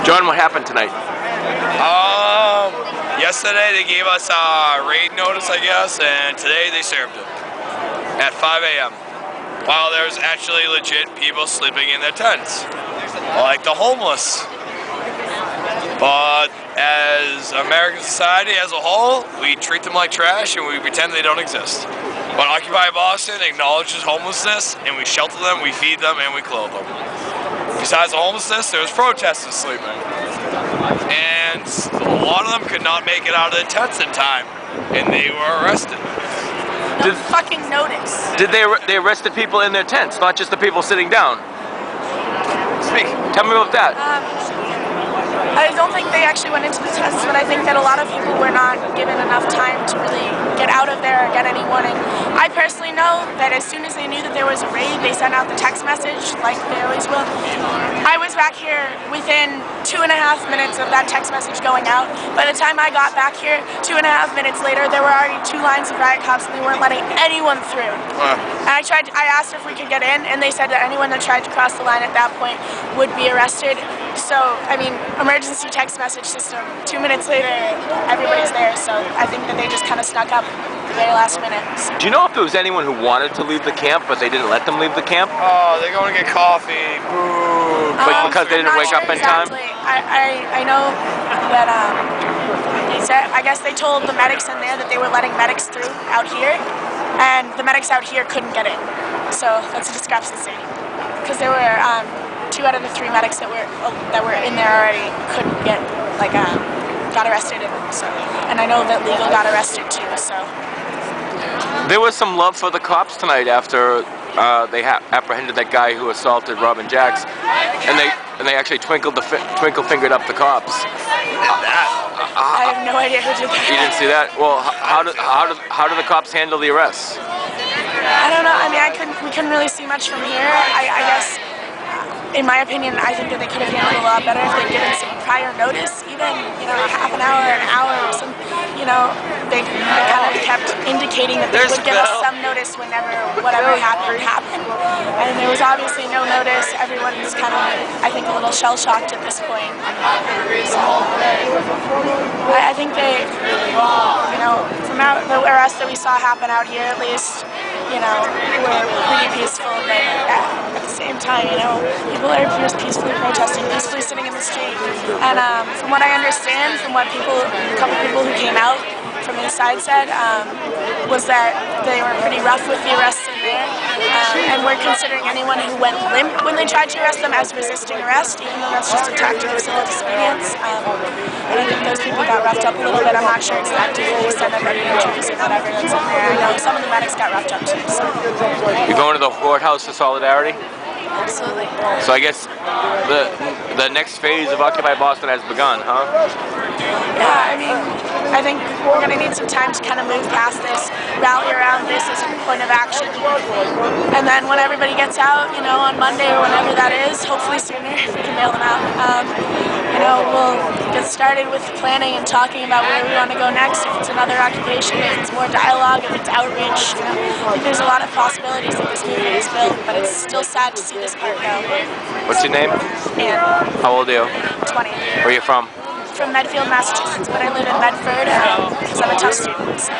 John, what happened tonight? Yesterday they gave us a raid notice, I guess, and today they served it at 5 a.m. While there's actually legit people sleeping in their tents, like the homeless. But as American society as a whole, we treat them like trash and we pretend they don't exist. But Occupy Boston acknowledges homelessness, and we shelter them, we feed them, and we clothe them. Besides the homelessness, there's protesters sleeping. And a lot of them could not make it out of their tents in time, and they were arrested. No fucking notice. Did they arrested people in their tents, not just the people sitting down? Speak. Tell me about that. I don't think they actually went into the tents, but I think that a lot of people were not given enough time to really get out of there or get any warning. I personally know that as soon as they knew that there was a raid, they sent out the text message, like they always will. I was back here within 2.5 minutes of that text message going out. By the time I got back here, 2.5 minutes later, there were already 2 lines of riot cops, and they weren't letting anyone through. And I asked if we could get in, and they said that anyone that tried to cross the line at that point would be arrested. So, I mean, emergency text message system, 2 minutes later, everybody's there, so I think that they just kind of snuck up the very last minute. So. Do you know if there was anyone who wanted to leave the camp, but they didn't let them leave the camp? Oh, they're going to get coffee, boo. Because they didn't wake up in time? I know that, I guess they told the medics in there that they were letting medics through out here, and the medics out here couldn't get in. So, that's a discrepancy. Because there were, 2 out of the 3 medics that were in there already couldn't get, got arrested, and I know that legal got arrested too. So there was some love for the cops tonight after they apprehended that guy who assaulted Robin Jacks, and they actually twinkle fingered up the cops. I have no idea who did that. You didn't see that? Well, how do the cops handle the arrests? I don't know. I mean, we couldn't really see much from here. I guess. In my opinion, I think that they could have handled it a lot better if they'd given some prior notice, even, half an hour, an hour, or some, they kind of kept indicating that they would give us some notice whenever whatever happened. And there was obviously no notice. Everyone's kind of, I think, a little shell-shocked at this point. So, I think they, from the arrests that we saw happen out here, at least, were pretty peaceful, but at the same time, people are just peacefully protesting, peacefully sitting in the street. And from what I understand, from what a couple people who came out from inside said, was that they were pretty rough with the arrests in there. And we're considering anyone who went limp when they tried to arrest them as resisting arrest, even though that's just a tactic of civil disobedience. And I think those people got roughed up a little bit. I'm not sure exactly to the extent of any injuries or whatever that's in there. I know some of the medics got roughed up too. So. You're going to the courthouse for solidarity? Absolutely. So I guess the next phase of Occupy Boston has begun, huh? Yeah, I mean, I think we're going to need some time to kind of move past this, rally around this as a point of action. And then when everybody gets out, on Monday or whenever that is, hopefully sooner, if we can mail them out, we'll get started with planning and talking about where we want to go next, if it's another occupation, if it's more dialogue, if it's outreach. I think there's a lot of possibilities that this movement has built, but it's still sad to see this part go. What's your name? Anne. How old are you? 20. Where are you from? From Medfield, Massachusetts, but I live in Medford because I'm a tough student. So.